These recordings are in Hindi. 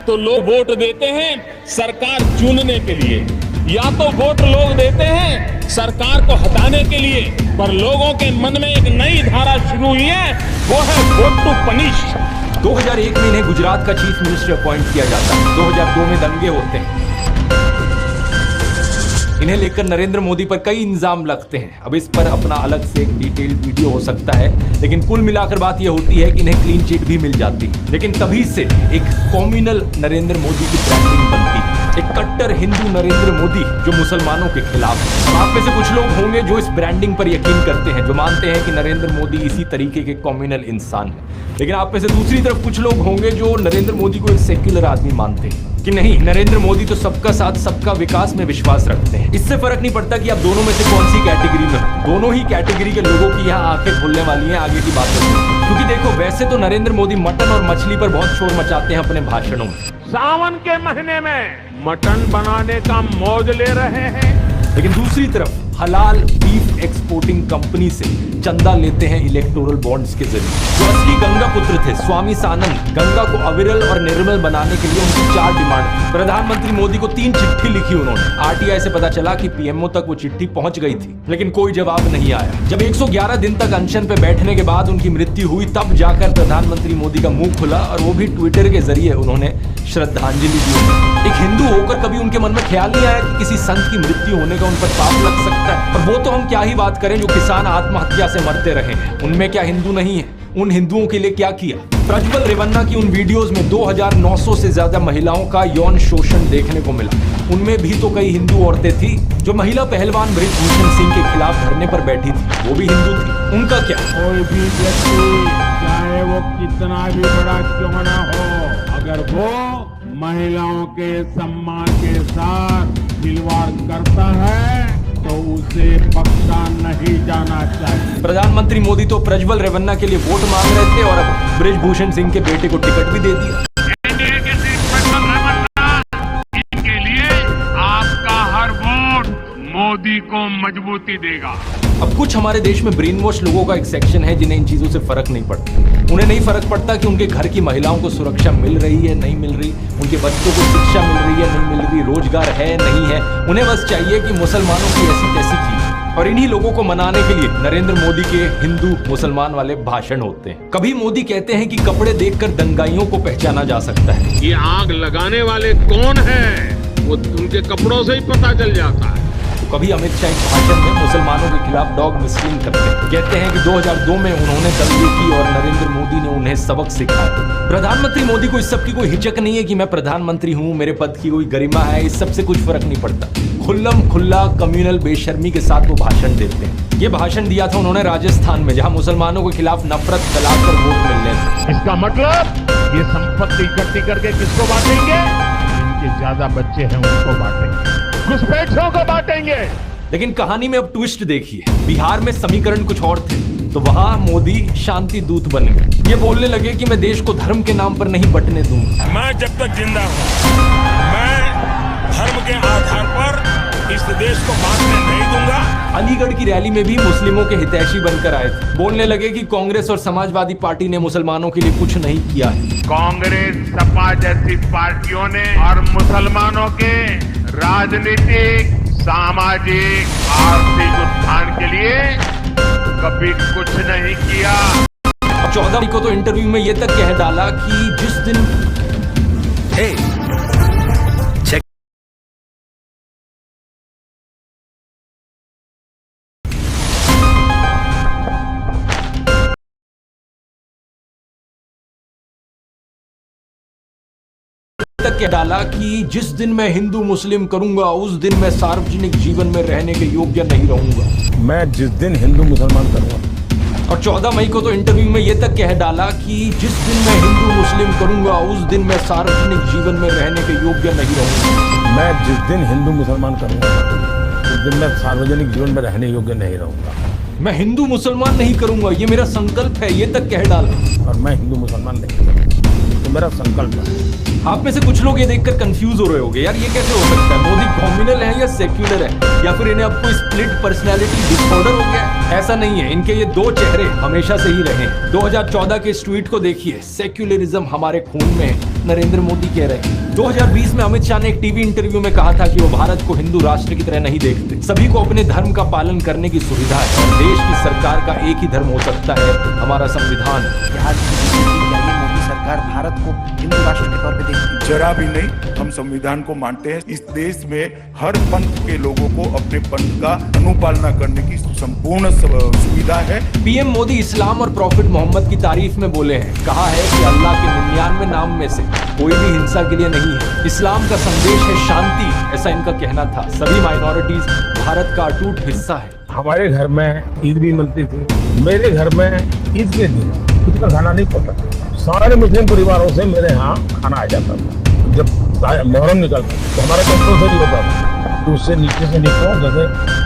तो लोग वोट देते हैं सरकार चुनने के लिए, या तो वोट लोग देते हैं सरकार को हटाने के लिए। पर लोगों के मन में एक नई धारा शुरू हुई है, वो है वोट टू पनिश। 2001 में इन्हें गुजरात का चीफ मिनिस्टर अपॉइंट किया जाता है। 2002 में दंगे होते हैं। इन्हें लेकर नरेंद्र मोदी पर कई इल्जाम लगते हैं। अब इस पर अपना अलग से एक डिटेल्ड वीडियो हो सकता है, लेकिन कुल मिलाकर बात यह होती है कि इन्हें क्लीन चिट भी मिल जाती है। लेकिन तभी से एक कॉम्युनल नरेंद्र मोदी की ब्रांडिंग बनती है, एक कट्टर हिंदू नरेंद्र मोदी जो मुसलमानों के खिलाफ है। आप में से कुछ लोग होंगे जो इस ब्रांडिंग पर यकीन करते हैं, जो मानते हैं कि नरेंद्र मोदी इसी तरीके के कॉम्युनल इंसान है। लेकिन आप में से दूसरी तरफ कुछ लोग होंगे जो नरेंद्र मोदी को एक सेक्युलर आदमी मानते हैं कि नहीं, नरेंद्र मोदी तो सबका साथ सबका विकास में विश्वास रखते हैं। इससे फर्क नहीं पड़ता कि आप दोनों में से कौन सी कैटेगरी में हो। दोनों ही कैटेगरी के लोगों की यहाँ आंखें खुलने वाली हैं आगे की बातों से। क्योंकि देखो, वैसे तो नरेंद्र मोदी मटन और मछली पर बहुत शोर मचाते हैं अपने भाषणों में। सावन के महीने में मटन बनाने का मौज ले रहे हैं, लेकिन दूसरी तरफ हलाल बीफ एक्सपोर्टिंग कंपनी से चंदा लेते हैं इलेक्टोरल बॉन्ड्स के जरिए। जो असली गंगा पुत्र थे स्वामी सानंद, गंगा को अविरल और निर्मल बनाने के लिए उनकी 4 डिमांड थी। प्रधानमंत्री मोदी को 3 चिट्ठी लिखी उन्होंने। आरटीआई से पता चला कि पीएमओ तक वो चिट्ठी पहुंच गई थी, लेकिन कोई जवाब नहीं आया। जब 111 दिन तक अनशन पे बैठने के बाद उनकी मृत्यु हुई, तब जाकर प्रधानमंत्री मोदी का मुंह खुला और वो भी ट्विटर के जरिए उन्होंने श्रद्धांजलि दी। एक हिंदू होकर कभी उनके मन में ख्याल नहीं आया कि किसी संत की मृत्यु होने का उन पर पाप लग सकता है। और वो तो हम क्या ही बात करें जो किसान आत्महत्या से मरते रहे हैं, उनमें क्या हिंदू नहीं है? उन हिंदुओं के लिए क्या किया? प्रज्वल रेवन्ना की उन वीडियोस में 2900 से ज्यादा महिलाओं का यौन शोषण देखने को मिला। उनमें भी तो कई हिंदू औरतें थी। जो महिला पहलवान बृजभूषण सिंह के खिलाफ धरने पर बैठी थी, वो भी हिंदू थी। उनका क्या? कोई भी व्यक्ति चाहे वो कितना भी बड़ा क्यों ना हो, अगर वो महिलाओं के सम्मान के साथ खिलवाड़ करता है तो उसे बख्शा नहीं जाना चाहिए। प्रधानमंत्री मोदी तो प्रज्वल रेवन्ना के लिए वोट मांग रहे थे और अब बृजभूषण सिंह के बेटे को टिकट भी दे दिया। एनडीए के प्रज्वल रेवन्ना, इनके लिए आपका हर वोट मोदी को मजबूती देगा। अब कुछ हमारे देश में ब्रेन वॉश लोगों का एक सेक्शन है जिन्हें इन चीजों से फर्क नहीं पड़ता। उन्हें नहीं फर्क पड़ता कि उनके घर की महिलाओं को सुरक्षा मिल रही है नहीं मिल रही, उनके बच्चों को शिक्षा मिल रही है नहीं मिल रही, रोजगार है नहीं है। उन्हें बस चाहिए कि मुसलमानों की ऐसी तैसी चीज। और इन्हीं लोगों को मनाने के लिए नरेंद्र मोदी के हिंदू मुसलमान वाले भाषण होते हैं। कभी मोदी कहते हैं कि कपड़े देखकर दंगाइयों को पहचाना जा सकता है। ये आग लगाने वाले कौन हैं, वो उनके कपड़ों से ही पता चल जाता है। कभी अमित शाह एक भाषण में मुसलमानों के खिलाफ डॉग व्हिस्टलिंग करते हैं। कहते हैं कि 2002 में उन्होंने दंगे की और नरेंद्र मोदी ने उन्हें सबक सिखाया। प्रधानमंत्री मोदी को इस सब की कोई हिचक नहीं है कि मैं प्रधानमंत्री हूं, मेरे पद की कोई गरिमा है, इस सब से कुछ फर्क नहीं पड़ता। खुल्लम खुल्ला कम्युनल बेशर्मी के साथ वो भाषण देते हैं। ये भाषण दिया था उन्होंने राजस्थान में, जहां मुसलमानों के खिलाफ नफरत फैलाकर वोट मिलने थे। इसका मतलब ये संपत्ति इकट्ठी करके किसको बांटेंगे? जिनके ज्यादा बच्चे हैं उनको बांटेंगे, घुसपैठियों को बांटेंगे। लेकिन कहानी में अब ट्विस्ट देखिए। बिहार में समीकरण कुछ और थे, तो वहां मोदी शांति दूत बन गए। ये बोलने लगे कि मैं देश को धर्म के नाम पर नहीं बंटने दूंगा। मैं जब तक जिंदा हूँ, मैं धर्म के आधार पर इस देश को बांटने नहीं दूंगा। अलीगढ़ की रैली में भी मुस्लिमों के हितैषी बनकर आए थे। बोलने लगे कि कांग्रेस और समाजवादी पार्टी ने मुसलमानों के लिए कुछ नहीं किया है। कांग्रेस, सपा जैसी पार्टियों ने और मुसलमानों के राजनीतिक, सामाजिक, आर्थिक उत्थान के लिए कभी कुछ नहीं किया। 14 मई को तो इंटरव्यू में ये तक कह डाला कि जिस दिन जिस दिन मैं हिंदू मुस्लिम करूंगा उस दिन मैं सार्वजनिक जीवन में रहने के योग्य नहीं रहूंगा। मैं जिस दिन हिंदू मुसलमान करूंगा। और 14 मई को तो इंटरव्यू में ये तक कह डाला कि जिस दिन मैं हिंदू मुस्लिम करूंगा उस दिन मैं सार्वजनिक जीवन में रहने के योग्य नहीं रहूंगा। मैं जिस दिन हिंदू मुसलमान करूंगा उस दिन मैं सार्वजनिक जीवन में रहने योग्य नहीं रहूंगा। मैं हिंदू मुसलमान नहीं करूंगा, ये मेरा संकल्प है, ये तक कह डाला। और मैं हिंदू मुसलमान नहीं करूंगा, तो मेरा संकल्प है। आप में से कुछ लोग ये देखकर कंफ्यूज हो रहे होंगे, यार ये कैसे हो सकता है? मोदी कॉम्युनल है या सेक्युलर है, या फिर इन्हें अब कोई स्प्लिट पर्सनैलिटी डिसऑर्डर हो गया है? ऐसा नहीं है, इनके ये 2 चेहरे हमेशा से ही रहे। 2014 के इस ट्वीट को देखिए, सेक्युलरिज्म हमारे खून में है, नरेंद्र मोदी कह रहे हैं। 2020 में अमित शाह ने एक टीवी इंटरव्यू में कहा था कि वो भारत को हिंदू राष्ट्र की तरह नहीं देखते, सभी को अपने धर्म का पालन करने की सुविधा है और देश की सरकार का एक ही धर्म हो सकता है, हमारा संविधान। सरकार भारत को हिंदू राष्ट्र के तौर पे देखती है? जरा भी नहीं। हम संविधान को मानते हैं। इस देश में हर पंथ के लोगों को अपने पंथ का अनुपालना करने की संपूर्ण सुविधा है। पीएम मोदी इस्लाम और प्रॉफिट मोहम्मद की तारीफ में बोले हैं, कहा है कि अल्लाह के 99 नाम में से कोई भी हिंसा के लिए नहीं है। इस्लाम का संदेश है शांति, ऐसा इनका कहना था। सभी माइनॉरिटीज भारत का अटूट हिस्सा है। हमारे घर में ईद भी मनती थी। मेरे घर में ईद के दिन ईद का खाना नहीं पड़ता, सारे मुस्लिम परिवारों से मेरे यहाँ खाना आ जाता था। जब मुहर्रम निकलता तो हमारा कंपल्सरी होता था, तो उससे नीचे से निकलो, जैसे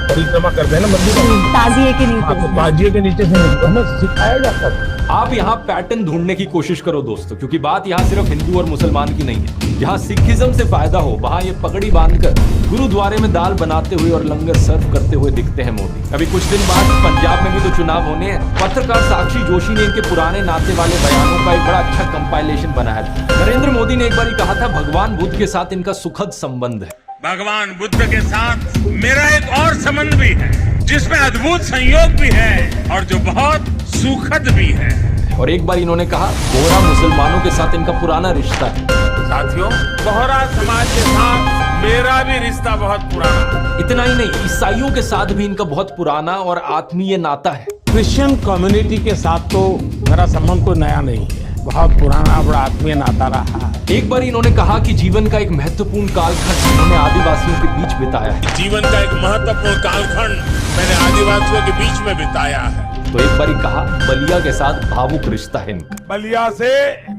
परिक्रमा करते हैं ना मंदिर में, ताजिए के नीचे से निकलो, हमें सिखाया जाता था। आप यहाँ पैटर्न ढूंढने की कोशिश करो दोस्तों, क्योंकि बात यहाँ सिर्फ हिंदू और मुसलमान की नहीं है। जहाँ सिखिज्म से फायदा हो वहाँ ये पगड़ी बांधकर गुरुद्वारे में दाल बनाते हुए और लंगर सर्व करते हुए दिखते हैं मोदी। अभी कुछ दिन बाद पंजाब में भी तो चुनाव होने हैं। पत्रकार साक्षी जोशी ने इनके पुराने नाते वाले बयानों का एक बड़ा अच्छा कंपाइलेशन बनाया था। नरेंद्र मोदी ने एक बार कहा था भगवान बुद्ध के साथ इनका सुखद संबंध है। भगवान बुद्ध के साथ मेरा एक और संबंध भी है, जिसमें अद्भुत संयोग भी है और जो बहुत सुखद भी है। और एक बार इन्होंने कहा बोहरा मुसलमानों के साथ इनका पुराना रिश्ता है। साथियों, बोहरा समाज के साथ मेरा भी रिश्ता बहुत पुराना। इतना ही नहीं, ईसाइयों के साथ भी इनका बहुत पुराना और आत्मीय नाता है। क्रिश्चियन कम्युनिटी के साथ तो मेरा संबंध कोई नया नहीं है, बहुत पुराना बड़ा आत्मीय नाता रहा है। एक बार इन्होंने कहा कि जीवन का एक महत्वपूर्ण कालखंड इन्होंने आदिवासियों के बीच बिताया है। जीवन का एक महत्वपूर्ण कालखंड मैंने आदिवासियों के बीच में बिताया है। तो एक बार कहा बलिया के साथ भावुक रिश्ता है इनका। बलिया से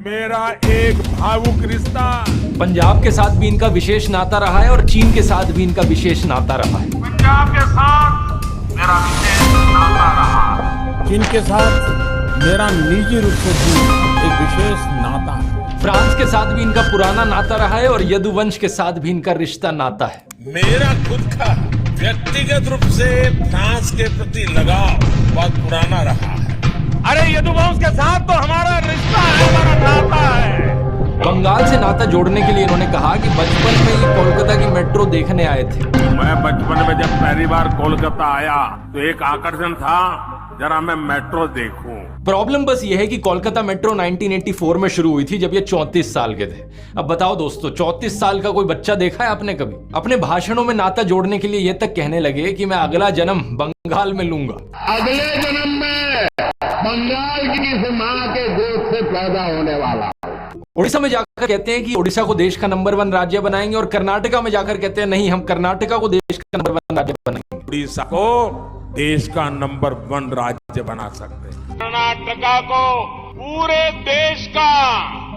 मेरा एक भावुक रिश्ता। पंजाब के साथ भी इनका विशेष नाता रहा है और चीन के साथ भी इनका विशेष नाता रहा है। पंजाब के साथ मेरा विशेष नाता रहा। चीन के साथ मेरा निजी रूप से भी एक विशेष नाता है। फ्रांस के साथ भी इनका पुराना नाता रहा है और यदुवंश के साथ भी इनका रिश्ता नाता है। मेरा खुद का व्यक्तिगत रूप से फ्रांस के प्रति लगाव बहुत पुराना रहा है। अरे यदुवंश के साथ तो हमारा रिश्ता है, हमारा नाता है। बंगाल से नाता जोड़ने के लिए इन्होंने कहा कि बचपन में ये कोलकाता की मेट्रो देखने आए थे। मैं बचपन में जब पहली बार कोलकाता आया तो एक आकर्षण था, जरा मैं मेट्रो देखूं। प्रॉब्लम बस ये है कि कोलकाता मेट्रो 1984 में शुरू हुई थी जब ये 34 साल के थे। अब बताओ दोस्तों, 34 साल का कोई बच्चा देखा है आपने कभी? अपने भाषणों में नाता जोड़ने के लिए ये तक कहने लगे कि मैं अगला जन्म बंगाल में लूंगा। अगले जन्म में बंगाल की किसी मां के गोद से पैदा होने वाला। उड़ीसा में जाकर कहते हैं कि उड़ीसा को देश का नंबर 1 राज्य बनाएंगे और कर्नाटका में जाकर कहते हैं नहीं, हम कर्नाटका को देश का नंबर 1 राज्य बनाएंगे। उड़ीसा को देश का नंबर 1 राज्य बना सकते हैं। कर्नाटका को पूरे देश का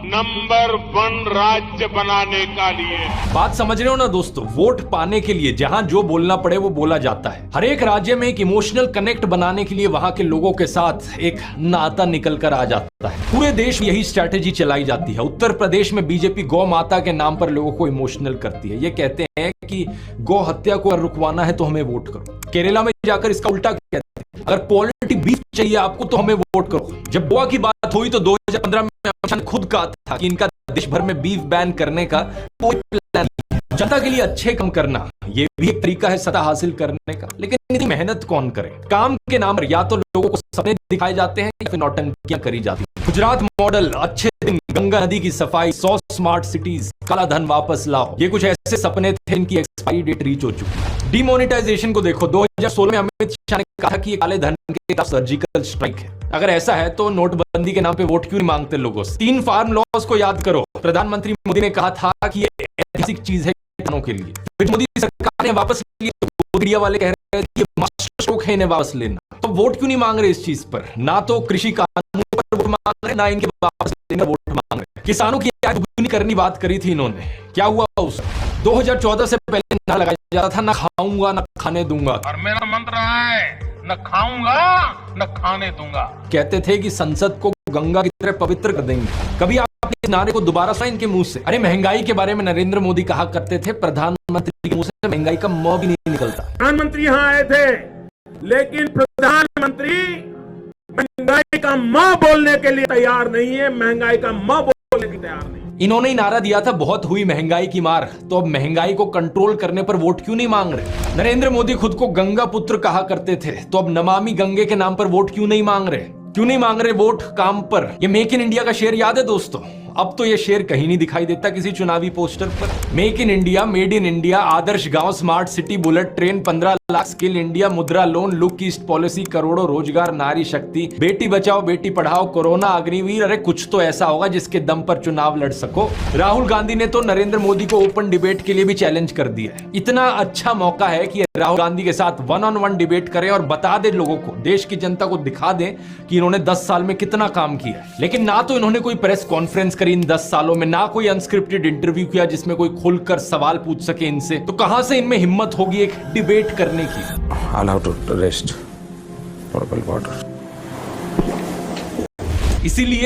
नंबर 1 राज्य बनाने का लिए। बात समझ रहे हो ना दोस्तों? वोट पाने के लिए जहां जो बोलना पड़े वो बोला जाता है। हर एक राज्य में एक इमोशनल कनेक्ट बनाने के लिए वहां के लोगों के साथ एक नाता निकल कर आ जाता है। पूरे देश में यही स्ट्रैटेजी चलाई जाती है। उत्तर प्रदेश में बीजेपी गौ माता के नाम पर लोगों को इमोशनल करती है। ये कहते हैं कि गौ हत्या को रुकवाना है तो हमें वोट करो। केरला में जाकर इसका उल्टा कहते हैं, अगर क्वालिटी बीफ चाहिए आपको तो हमें वोट करो। जब गोवा की बात हुई तो 2015 में अमित शाह ने खुद कहा था कि इनका देश भर में बीफ बैन करने का कोई प्लान नहीं है। जनता के लिए अच्छे काम करना ये भी एक तरीका है सत्ता हासिल करने का, लेकिन इतनी मेहनत कौन करे? काम के नाम पर या तो लोगों को सपने दिखाए जाते हैं या फिर नौटंकियां करी जाती हैं। गुजरात मॉडल, अच्छे दिन, गंगा नदी की सफाई, 100 स्मार्ट सिटीज, काला धन वापस लाओ, ये कुछ ऐसे सपने थे इनकी एक्सपायरी डेट रीच हो चुकी। डिमोनेटाइजेशन को देखो, 2016 में अमित शाह ने कहा कि काले धन के खिलाफ सर्जिकल स्ट्राइक है। अगर ऐसा है तो नोटबंदी के नाम पे वोट क्यों नहीं मांगते लोगों से? 3 फार्म लॉज को याद करो। प्रधानमंत्री मोदी ने कहा था कि ये ऐतिहासिक चीज है किसानों के लिए, फिर मोदी सरकार ने वापस लिया। मीडिया वाले कह रहे हैं कि मास्टर स्ट्रोक है इन्हें वापस लेना। तो वोट क्यों नहीं मांग रहे इस चीज पर? ना तो कृषि कानून पर वोट मांग रहे, ना इनके वापस लेने वोट मांग रहे। किसानों की दुगनी करनी बात करी थी इन्होंने, क्या हुआ उस 2014 से पहले ना लगाया जाता था ना खाऊंगा ना खाने दूंगा, और मेरा मंत्र है न खाऊंगा न खाने दूंगा। कहते थे कि संसद को गंगा की तरह पवित्र कर देंगे। कभी आप इस नारे को दोबारा सुना इनके मुंह से? अरे महंगाई के बारे में नरेंद्र मोदी कहा करते थे, प्रधानमंत्री के मुंह से महंगाई का म भी नहीं निकलता। प्रधानमंत्री यहाँ आए थे, लेकिन प्रधानमंत्री महंगाई का म बोलने के लिए तैयार नहीं है, महंगाई का म बोलने के लिए तैयार नहीं। इन्होंने ही नारा दिया था बहुत हुई महंगाई की मार, तो अब महंगाई को कंट्रोल करने पर वोट क्यों नहीं मांग रहे? नरेंद्र मोदी खुद को गंगा पुत्र कहा करते थे, तो अब नमामि गंगे के नाम पर वोट क्यों नहीं मांग रहे? क्यों नहीं मांग रहे वोट काम पर? ये मेक इन इंडिया का शेर याद है दोस्तों? अब तो ये शेर कहीं नहीं दिखाई देता किसी चुनावी पोस्टर पर। Make in India, made in India, आदर्श गांव, smart city, bullet train, 15 lakh, skill India, Mudra loan, look east policy, करोड़ों रोजगार, नारी शक्ति, बेटी बचाओ बेटी पढ़ाओ, कोरोना, अग्निवीर। अरे कुछ तो ऐसा होगा जिसके दम पर चुनाव लड़ सको। राहुल गांधी ने तो नरेंद्र मोदी को ओपन डिबेट के लिए भी चैलेंज कर दिया है। इतना अच्छा मौका है कि राहुल गांधी के साथ 1-on-1 डिबेट करें और बता दे लोगों को, देश की जनता को दिखा दें कि इन्होंने 10 साल में कितना काम किया है। लेकिन ना तो इन्होंने कोई प्रेस कॉन्फ्रेंस करी इन 10 सालों में, ना कोई अनस्क्रिप्टेड इंटरव्यू किया जिसमें कोई खुलकर सवाल पूछ सके इनसे। तो कहां से इनमें हिम्मत होगी एक डिबेट करने की? Allow to rest. Portable water. इसीलिए